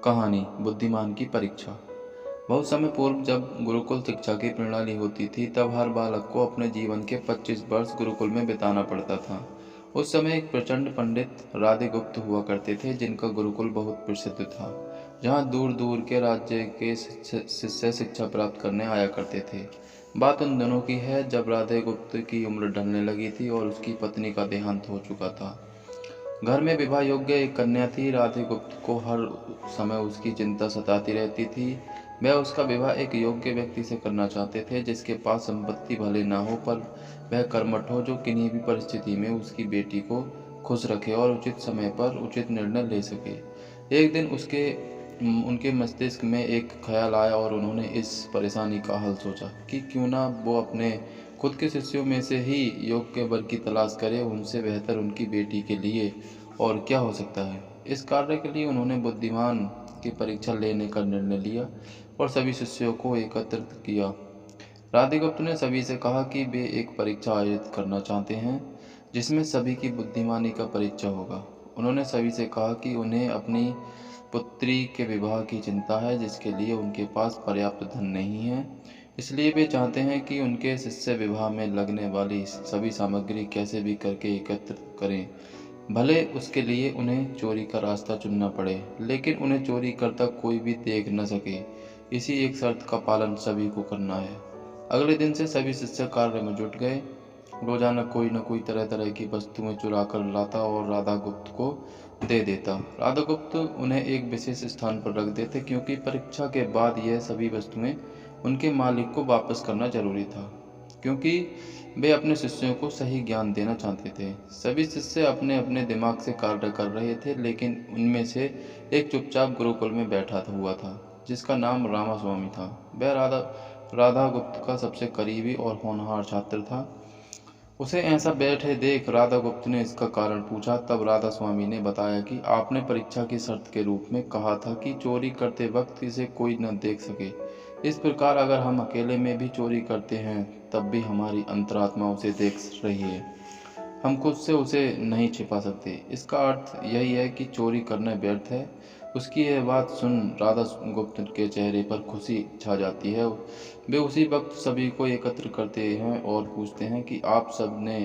कहानी बुद्धिमान की परीक्षा। बहुत समय पूर्व जब गुरुकुल शिक्षा की प्रणाली होती थी, तब हर बालक को अपने जीवन के 25 वर्ष गुरुकुल में बिताना पड़ता था। उस समय एक प्रचंड पंडित राधेगुप्त हुआ करते थे, जिनका गुरुकुल बहुत प्रसिद्ध था, जहाँ दूर दूर के राज्य के शिष्य शिक्षा प्राप्त करने आया करते थे। बात उन दिनों की है जब राधेगुप्त की उम्र ढलने लगी थी और उसकी पत्नी का देहांत हो चुका था। घर में विवाह योग्य एक कन्या थी। राधेगुप्त को हर समय उसकी चिंता सताती रहती थी। वह उसका विवाह एक योग्य व्यक्ति से करना चाहते थे, जिसके पास संपत्ति भले ना हो, पर वह कर्मठ हो, जो किन्हीं भी परिस्थिति में उसकी बेटी को खुश रखे और उचित समय पर उचित निर्णय ले सके। एक दिन उनके मस्तिष्क में एक ख्याल आया और उन्होंने इस परेशानी का हल सोचा कि क्यों ना वो अपने खुद के शिष्यों में से ही योग्य वर की तलाश करें। उनसे बेहतर उनकी बेटी के लिए और क्या हो सकता है। इस कार्य के लिए उन्होंने बुद्धिमान की परीक्षा लेने का निर्णय लिया और सभी शिष्यों को एकत्रित किया। राधेगुप्त ने सभी से कहा कि वे एक परीक्षा आयोजित करना चाहते हैं, जिसमें सभी की बुद्धिमानी का परीक्षा होगा। उन्होंने सभी से कहा कि उन्हें अपनी पुत्री के विवाह की चिंता है, जिसके लिए उनके पास पर्याप्त धन नहीं है। इसलिए वे चाहते हैं कि उनके शिष्य विवाह में लगने वाली सभी सामग्री कैसे भी करके एकत्र करें, भले उसके लिए उन्हें चोरी का रास्ता चुनना पड़े, लेकिन उन्हें चोरी करता कोई भी देख न सके। इसी एक शर्त का पालन सभी को करना है। अगले दिन से सभी शिष्य कार्य में जुट गए। रोजाना कोई न कोई तरह तरह की वस्तुएं चुरा कर लाता और राधागुप्त को दे देता। राधागुप्त उन्हें एक विशेष स्थान पर रख देते, क्योंकि परीक्षा के बाद यह सभी वस्तुएं उनके मालिक को वापस करना जरूरी था, क्योंकि वे अपने शिष्यों को सही ज्ञान देना चाहते थे। सभी शिष्य अपने अपने दिमाग से कार्य कर रहे थे, लेकिन उनमें से एक चुपचाप गुरुकुल में बैठा हुआ था, जिसका नाम रामास्वामी था। वह राधागुप्त का सबसे करीबी और होनहार छात्र था। उसे ऐसा बैठे देख राधागुप्त ने इसका कारण पूछा। तब राधा स्वामी ने बताया कि आपने परीक्षा की शर्त के रूप में कहा था कि चोरी करते वक्त इसे कोई न देख सके। इस प्रकार अगर हम अकेले में भी चोरी करते हैं, तब भी हमारी अंतरात्मा उसे देख रही है। हम खुद से उसे नहीं छिपा सकते। इसका अर्थ यही है कि चोरी करना व्यर्थ है। उसकी यह बात सुन राधागुप्त के चेहरे पर खुशी छा जाती है। वे उसी वक्त सभी को एकत्र करते हैं और पूछते हैं कि आप सब ने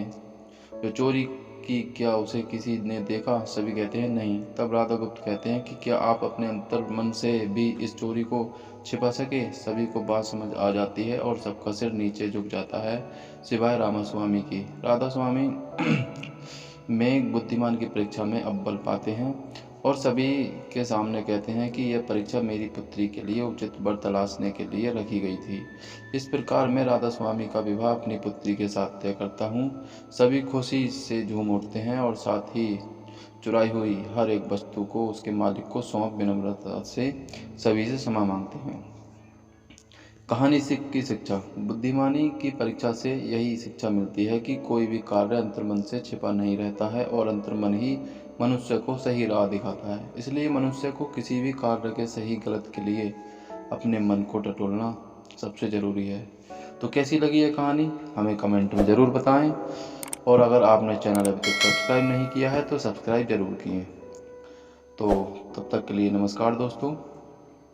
जो चोरी की, क्या उसे किसी ने देखा? सभी कहते हैं नहीं। तब राधागुप्त कहते हैं कि क्या आप अपने अंतर मन से भी इस चोरी को छिपा सके? सभी को बात समझ आ जाती है और सबका सिर नीचे झुक जाता है, सिवाय रामास्वामी की। राधा स्वामी में बुद्धिमान की परीक्षा में अव्वल पाते हैं और सभी के सामने कहते हैं कि यह परीक्षा मेरी पुत्री के लिए उचित वर तलाशने के लिए रखी गई थी। इस प्रकार मैं राधा स्वामी का विवाह अपनी पुत्री के साथ तय करता हूँ। सभी खुशी से झूम उठते हैं और साथ ही चुराई हुई हर एक वस्तु को उसके मालिक को सौंप विनम्रता से सभी से क्षमा मांगते हैं। कहानी की शिक्षा। बुद्धिमानी की परीक्षा से यही शिक्षा मिलती है कि कोई भी कार्य अंतर्मन से छिपा नहीं रहता है और अंतर्मन ही मनुष्य को सही राह दिखाता है। इसलिए मनुष्य को किसी भी कार्य के सही गलत के लिए अपने मन को टटोलना सबसे ज़रूरी है। तो कैसी लगी यह कहानी हमें कमेंट में ज़रूर बताएं, और अगर आपने चैनल अभी तक सब्सक्राइब नहीं किया है तो सब्सक्राइब ज़रूर किए। तो तब तक के लिए नमस्कार दोस्तों।